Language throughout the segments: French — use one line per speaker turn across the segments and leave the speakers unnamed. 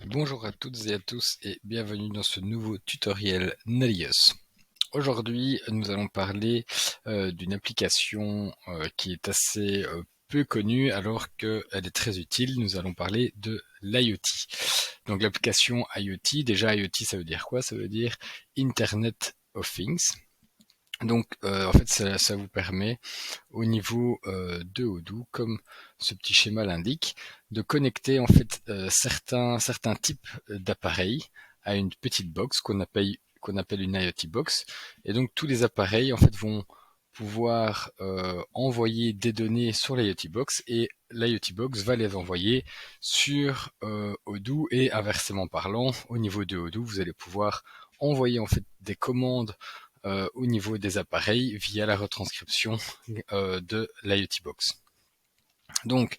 Bonjour à toutes et à tous et bienvenue dans ce nouveau tutoriel Nelios. Aujourd'hui, nous allons parler d'une application qui est assez peu connue alors qu'elle est très utile. Nous allons parler de l'IoT. Donc l'application IoT, déjà IoT ça veut dire quoi? Ça veut dire Internet of Things. Donc en fait ça vous permet au niveau de Odoo, comme ce petit schéma l'indique, de connecter en fait certains types d'appareils à une petite box qu'on appelle une IoT box. Et donc tous les appareils en fait vont pouvoir envoyer des données sur l'IoT box et l'IoT box va les envoyer sur Odoo et inversement parlant, au niveau de Odoo, vous allez pouvoir envoyer en fait des commandes au niveau des appareils via la retranscription de l'IoT Box. Donc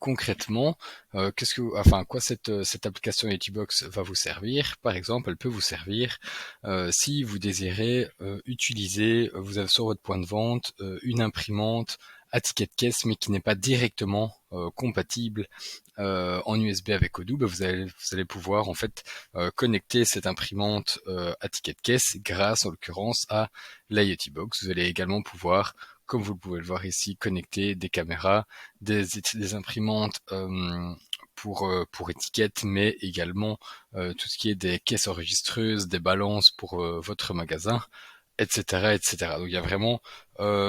concrètement, enfin quoi cette application IoT Box va vous servir? Par exemple, elle peut vous servir si vous désirez utiliser, vous avez sur votre point de vente une imprimante à ticket de caisse, mais qui n'est pas directement compatible en USB avec Odoo, vous allez pouvoir en fait connecter cette imprimante à ticket de caisse grâce en l'occurrence à l'IoT Box. Vous allez également pouvoir, comme vous pouvez le voir ici, connecter des caméras, des imprimantes pour étiquettes, mais également tout ce qui est des caisses enregistreuses, des balances pour votre magasin, etc., etc. Donc il y a vraiment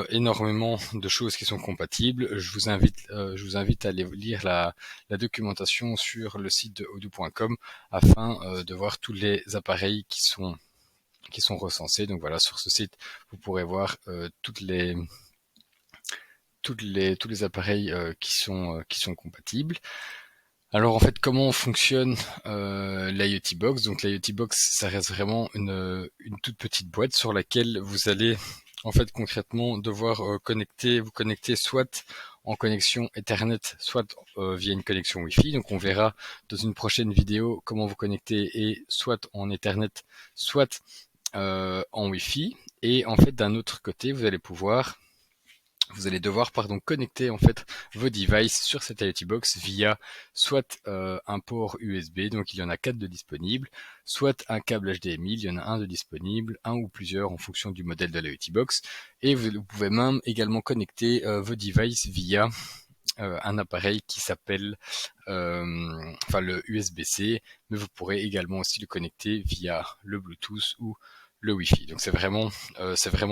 énormément de choses qui sont compatibles. Je vous invite à aller lire la documentation sur le site de odoo.com afin de voir tous les appareils qui sont recensés. Donc voilà, sur ce site, vous pourrez voir tous les appareils qui sont compatibles. Alors en fait, comment fonctionne l'IoT Box? Donc l'IoT Box, ça reste vraiment une toute petite boîte sur laquelle vous allez en fait concrètement devoir vous connecter soit en connexion Ethernet, soit via une connexion Wi-Fi. Donc on verra dans une prochaine vidéo comment vous connecter et soit en Ethernet, soit en Wi-Fi. Et en fait, d'un autre côté, vous allez devoir connecter en fait vos devices sur cette IoT Box via soit un port USB, donc il y en a 4 de disponibles, soit un câble HDMI, il y en a un de disponible, un ou plusieurs en fonction du modèle de l'IoT Box, et vous pouvez même également connecter vos devices via un appareil qui s'appelle le USB-C, mais vous pourrez également aussi le connecter via le Bluetooth ou le Wi-Fi. Donc c'est vraiment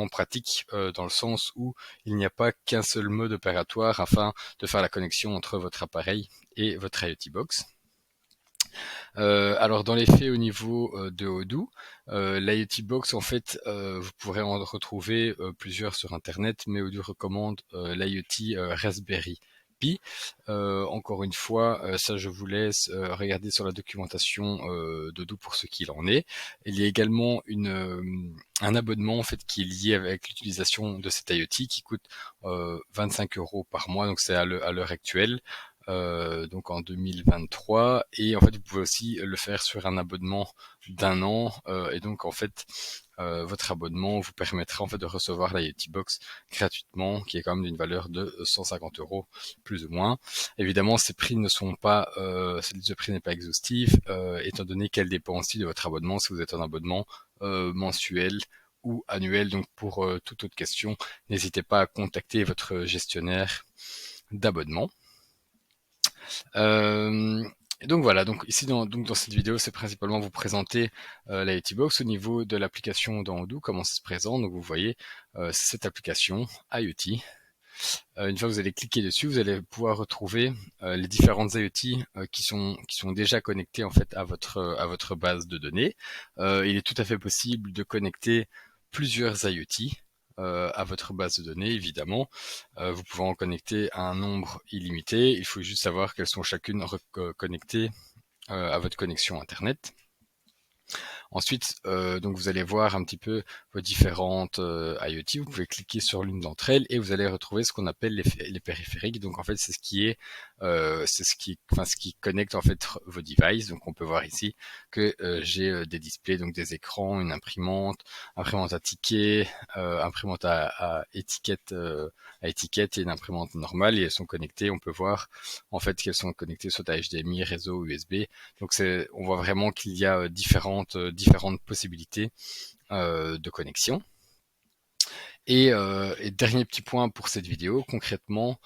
pratique dans le sens où il n'y a pas qu'un seul mode opératoire afin de faire la connexion entre votre appareil et votre IoT Box. Alors dans les faits au niveau de Odoo, l'IoT Box en fait vous pourrez en retrouver plusieurs sur internet, mais Odoo recommande l'IoT Raspberry Pi. Encore une fois, ça je vous laisse regarder sur la documentation d'Odoo pour ce qu'il en est. Il y a également un abonnement en fait qui est lié avec l'utilisation de cet IoT qui coûte 25 € par mois, donc c'est à l'heure actuelle donc en 2023, et en fait vous pouvez aussi le faire sur un abonnement d'un an et donc en fait votre abonnement vous permettra en fait de recevoir la Yeti Box gratuitement, qui est quand même d'une valeur de 150 € plus ou moins. Évidemment ces prix ne sont pas ce prix n'est pas exhaustif étant donné qu'elle dépend aussi de votre abonnement, si vous êtes en abonnement mensuel ou annuel. Donc pour toute autre question, n'hésitez pas à contacter votre gestionnaire d'abonnement. Euh, et donc voilà, donc ici dans cette vidéo, c'est principalement vous présenter la Yeti Box au niveau de l'application dans Odoo, comment ça se présente. Donc vous voyez cette application IoT. Une fois que vous allez cliquer dessus, vous allez pouvoir retrouver les différentes IoT qui sont déjà connectées en fait à votre base de données. Il est tout à fait possible de connecter plusieurs IoT à votre base de données, évidemment. Vous pouvez en connecter un nombre illimité. Il faut juste savoir qu'elles sont chacune connectées à votre connexion Internet. Ensuite, donc vous allez voir un petit peu vos différentes IoT. Vous pouvez cliquer sur l'une d'entre elles et vous allez retrouver ce qu'on appelle les périphériques. Donc en fait, c'est ce qui connecte en fait vos devices. Donc on peut voir ici que j'ai des displays, donc des écrans, une imprimante à tickets, imprimante à étiquette et une imprimante normale, et elles sont connectées. On peut voir en fait qu'elles sont connectées soit à HDMI, réseau USB. Donc on voit vraiment qu'il y a différentes possibilités de connexion. Et dernier petit point pour cette vidéo, concrètement,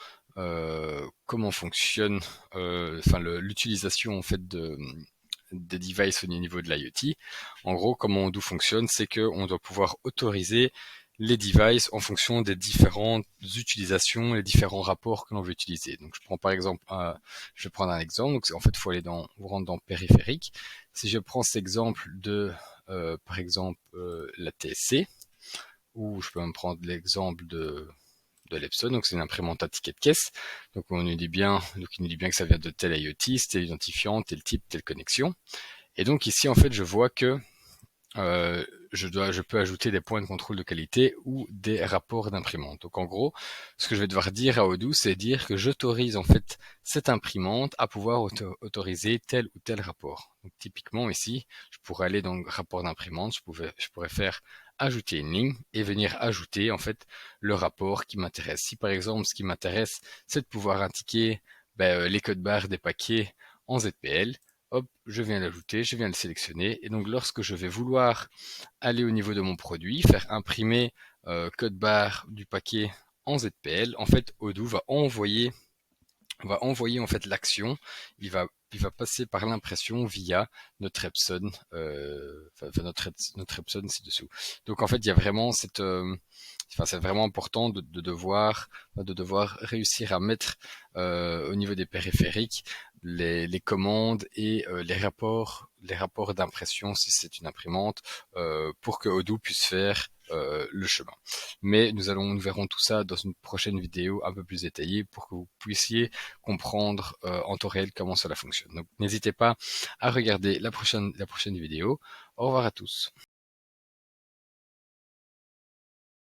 comment fonctionne l'utilisation en fait des devices au niveau de l'IoT. En gros, comment Odoo fonctionne, c'est qu'on doit pouvoir autoriser les devices en fonction des différentes utilisations, les différents rapports que l'on veut utiliser. Donc, je vais prendre un exemple. Donc, en fait, il faut vous rendre dans périphérique. Si je prends cet exemple par exemple, la TSC, ou je peux même prendre l'exemple de l'Epson, donc c'est une imprimante à ticket de caisse. Donc il nous dit bien que ça vient de tel IoT, tel identifiant, tel type, telle connexion. Et donc ici en fait je vois que je peux ajouter des points de contrôle de qualité ou des rapports d'imprimante. Donc en gros, ce que je vais devoir dire à Odoo, c'est dire que j'autorise en fait cette imprimante à pouvoir autoriser tel ou tel rapport. Donc typiquement ici, je pourrais aller dans le rapport d'imprimante, je pourrais faire ajouter une ligne et venir ajouter en fait le rapport qui m'intéresse. Si par exemple ce qui m'intéresse, c'est de pouvoir indiquer les codes barres des paquets en ZPL, hop, je viens l'ajouter, je viens le sélectionner, et donc lorsque je vais vouloir aller au niveau de mon produit, faire imprimer code barre du paquet en ZPL, en fait Odoo va envoyer en fait l'action, il va passer par l'impression via notre Epson, notre Epson ci-dessous. Donc en fait il y a vraiment c'est vraiment important de devoir réussir à mettre au niveau des périphériques les commandes et les rapports d'impression si c'est une imprimante pour que Odoo puisse faire le chemin. Mais nous verrons tout ça dans une prochaine vidéo un peu plus détaillée pour que vous puissiez comprendre en temps réel comment cela fonctionne. Donc n'hésitez pas à regarder la prochaine vidéo. Au revoir à tous.